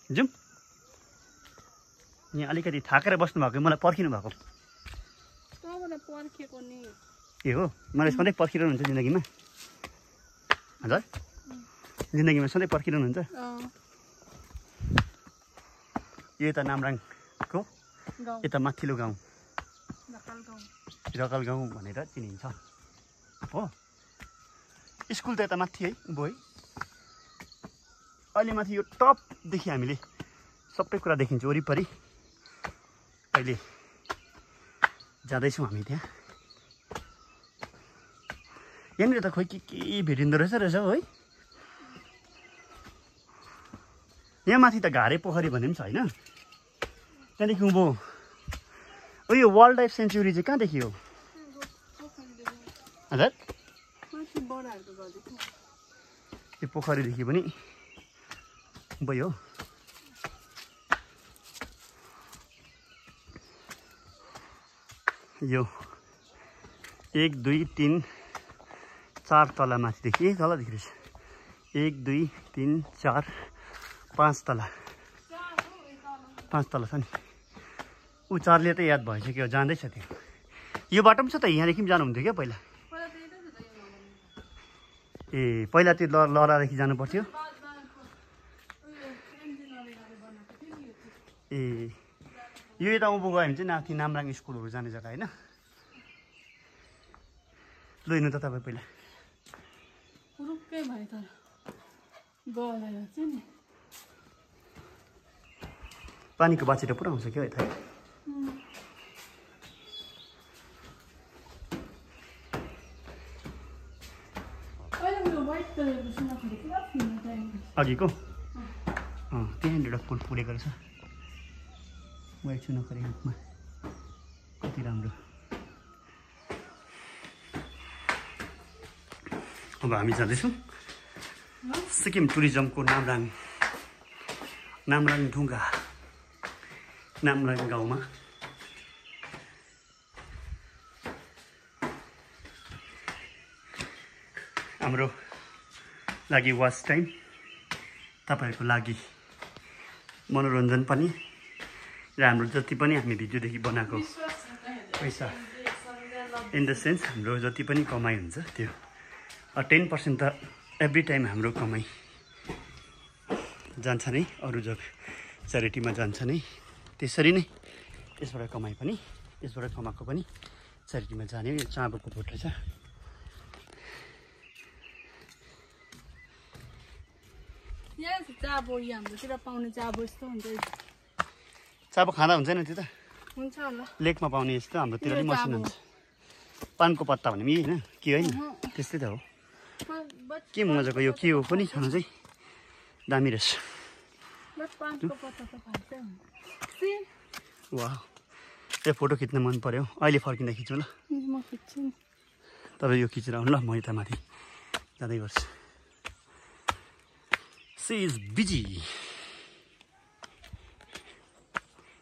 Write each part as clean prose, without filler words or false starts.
जाउँ यहाँ अलिकति थाकेर बस्नु भएको मलाई पर्खिनु भएको ए हो मलाई सधैँ पर्खिरहनुहुन्छ जिन्दगीमा हजुर जिन्दगीमा सधैँ पर्खिरहनुहुन्छ यो यता नामराङको यता माथिल्लो गाउँ रकल गाउँ भनेर चिनिन्छ हो स्कुल त यता माथि है उँभो है अहिले माथि यो टपदेखि हामीले सबै कुरा देखिन्छ वरिपरि अहिले जाँदैछौँ हामी त्यहाँ यहाँनिर त खोइ के भेटिँदो रहेछ है यहाँ माथि त घारे पोखरी भन्ने पनि छ होइन त्यहाँदेखि उँभो यो वाइल्ड लाइफ सेन्चुरी चाहिँ कहाँदेखि हो हजुर यो पोखरीदेखि पनि भयो यो 1 2 3 4 तला माथिदेखि तलदेखि रहेछ 1 2 3 4 5 तला 5 तला छ नि ऊ 4ले त याद भइसक्यो जाँदैछ त्यो यो बाटो पनि छ त यहाँदेखि पनि जानुहुन्थ्यो क्या पहिला ए पहिला त्यो लरादेखि जानु पर्थ्यो ए यो यता उँभो गयो भने चाहिँ माथि नामराङ स्कुलहरू जाने जग्गा होइन ल हिँड्नु त तपाईँ पहिला पानीको बाछिटो पुरा आउँछ क्या यता अघिको त्यहाँनिर पुल पुगेको रहेछ म एकछिन नखरी हातमा कति राम्रो अब हामी जाँदैछौँ सिक्किम टुरिज्मको नामराङ ढुङ्गा नामराङ गाउँमा हाम्रो लागि वाच टाइम तपाईँहरूको लागि मनोरञ्जन पनि र हाम्रो जति पनि हामी भिडियोदेखि बनाएको पैसा इन द सेन्स हाम्रो जति पनि कमाइ हुन्छ त्यो 10% त एभ्री टाइम हाम्रो कमाइ जान्छ नै अरू च्यारिटीमा जान्छ नै त्यसरी नै यसबाट कमाइ पनि यसबाट कमाएको पनि च्यारिटीमा जाने यो चाँबोको बोट रहेछ चाबो खाँदा हुन्छ नि त्यो त हुन्छ होला लेकमा पाउने यस्तो हाम्रोतिर पनि मसिन हुन्छ पानको पत्ता भने पनि होइन के होइन त्यस्तै त हो के मजाको यो के हो पनि खानु चाहिँ दामी रहेछ वाह यो फोटो खिच्न मन पर्यो अहिले फर्किँदा खिच्नु ल तपाईँ यो खिचेर आउनु ल म यता माथि जाँदै गर्छु सी इज बिजी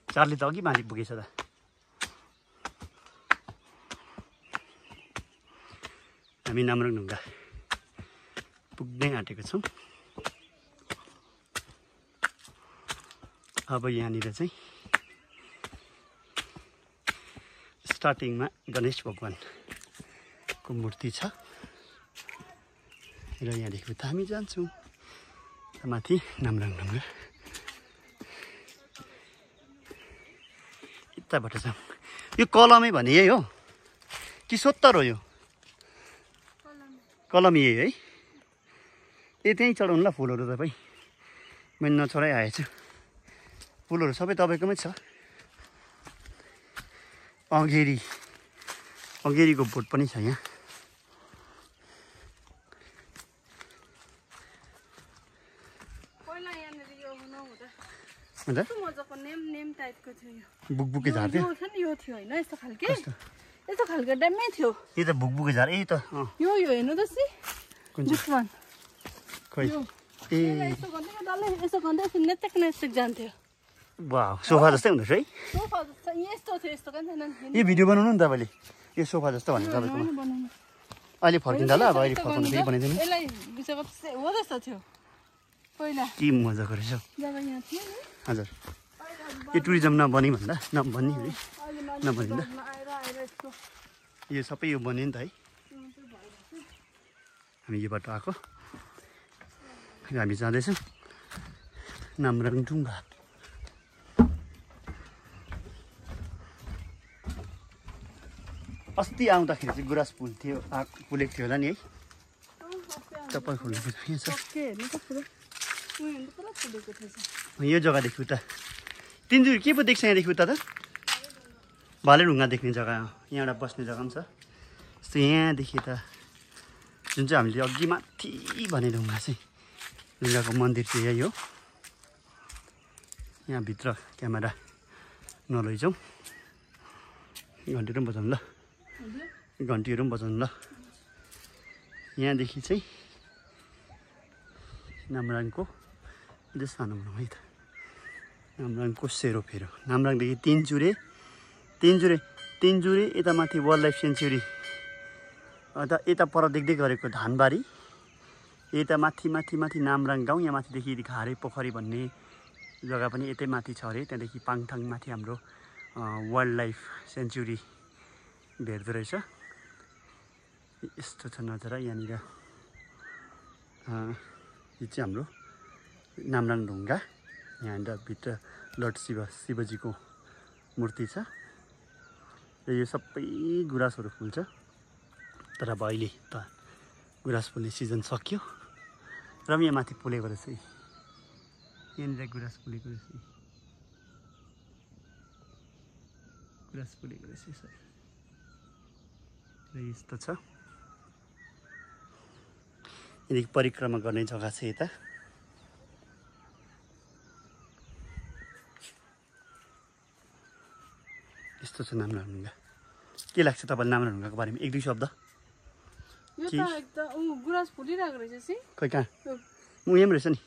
चार्ली त अघि माथि पुगेछ त हामी नामराङ ढुङ्गा पुग्दै आँटेको छौँ अब यहाँनिर चाहिँ स्टार्टिङमा गणेश भगवानको मूर्ति छ र यहाँदेखि उता हामी जान्छौँ माथि नामराङ ढुङ्गा यताबाट जाऊँ यो कलमै भने यही हो कि सोत्तर हो यो कलम यही है ए त्यहीँ चढाउनु ल फुलहरू तपाईँ मैले नचढाइ आएछु फुलहरू सबै तपाईँकोमै छ अँगेरीको बोट पनि छ यहाँ बुकबुके झार थियो यस्तो खालको ड्यामै थियो यो त बुकबुके झार यही त यो हेर्नु त सी कुन चाहिँ खोइ ए यसो गर्दै नेतेक जान्थ्यो वाह सोफा जस्तै हुँदैछ है सोफा जस्तो यस्तो थियो यस्तो kan यो भिडियो बनाउनु नि तपाईँले यो सोफा जस्तो भन्नु तपाईँकोमा अहिले फर्किँदा ल अब अहिले फर्काउनु फेरि बनाइदिनु यसलाई बिचमा हो जस्तो थियो पहिला के मजाको रहेछ हौ। जब यहाँ थियो नि हजुर यो टुरिज्म नबनी भन्दा नबन्ने है अहिले नबनिँदा आएर यस्तो यो सबै यो बन्यो नि त है। हामी योबाट आएको हामी जाँदैछौँ नामराङ डुङ्गा। अस्ति आउँदाखेरि चाहिँ गुराँस फुल थियो फुलेको थियो होला नि है। तपाईँ फुलेको यहाँ छ यो जग्गादेखि उता तिनजुर के पो देख्छ यहाँदेखि उता त भालेढुङ्गा देख्ने जग्गा यहाँ एउटा बस्ने जग्गा पनि छ। जस्तो यहाँदेखि त जुन चाहिँ हामीले अघि माथि भने ढुङ्गा चाहिँ ढुङ्गाको मन्दिर चाहिँ यही हो। यहाँभित्र क्यामेरा नलैजाउँ घन्टीहरू पनि बजाउनु ल घन्टीहरू पनि बजाउनु ल। यहाँदेखि चाहिँ नामराङको अझै सानो भनौँ है त नामराङको सेरोफेरो नामराङदेखि तिनजुरे यता माथि वाइल्ड लाइफ सेन्चुरी यता पर देख्दै गरेको धानबारी यता माथि नामराङ गाउँ यहाँ माथिदेखि घारे पोखरी भन्ने जग्गा पनि यतै माथि छ अरे। त्यहाँदेखि पाङथाङ माथि हाम्रो वाइल्ड लाइफ सेन्चुरी भेट्दो रहेछ। यस्तो छ नजारा यहाँनिर यो चाहिँ हाम्रो नामराङ ढुङ्गा। यहाँनिर भित्र लर्ड शिवजीको मूर्ति छ र यो सबै गुराँसहरू फुल्छ। तर अब अहिले त गुराँस फुल्ने सिजन सक्यो र पनि यहाँ माथि फुलेको रहेछ है। यहाँनिर गुराँस फुलेको रहेछ गुराँस फुलेको रहेछ यसरी र यस्तो छ। यहाँदेखि परिक्रमा गर्ने जग्गा छ यता। यस्तो छ नामराङ ढुङ्गा। के लाग्छ तपाईँलाई नामराङ ढुङ्गाको बारेमा एक दुई शब्द? यो त एकदम गुराँस फुलिरहेको रहेछ सि खै कहाँ म यहाँ रहेछ नि।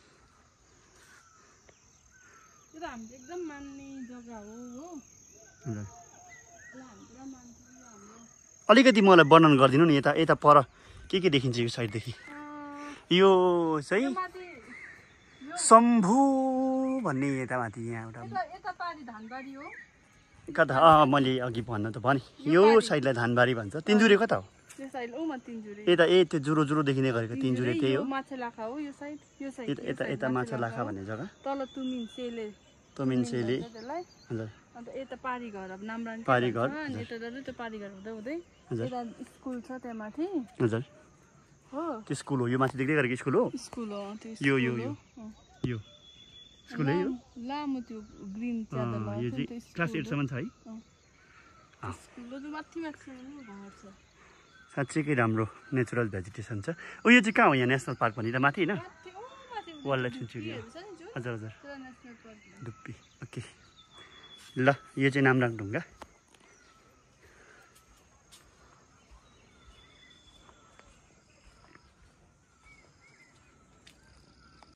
यो त हामीले एकदम मान्ने जग्गा हो अलिकति मलाई वर्णन गरिदिनु नि यता यता पर के देखिन्छ यो साइडदेखि? यो चाहिँ शम्भु भन्ने यता माथि यहाँ एउटा यता पारी धानबारी हो कता मैले अघि भन्नु त भने यो साइडलाई धानबारी भन्छ। तिनजुरे कता हो? यो साइड ओ म तिनजुरे यता त्यो जुरो देखिने गरेको तिनजुरे त्यही हो। माछालाखा हो यो साइड यता माछालाखा भन्ने जग्गा तल तुमिनसेले हजुर अन्त यता पारी घर अब नामराङ पारी घर अनि यता दाजु त्यो पारी घर हुँदै यता स्कुल छ त्यहाँ माथि हजुर हो त्यो स्कुल हो यो माथि देख्दै गरेको स्कुल हो त्यो यो स्कुल है यो लामो त्यो ग्रीन च्यादर यो चाहिँ क्लास 8 सम्म छ है। साँच्चैकै राम्रो नेचुरल भेजिटेसन छ। यो चाहिँ कहाँ हो यहाँ नेसनल पार्क भन्ने त माथि होइन वाइल्ड लाइफ सेन्चुरी हजुर धुप्पी ओके ल यो चाहिँ नामराङ ढुङ्गा।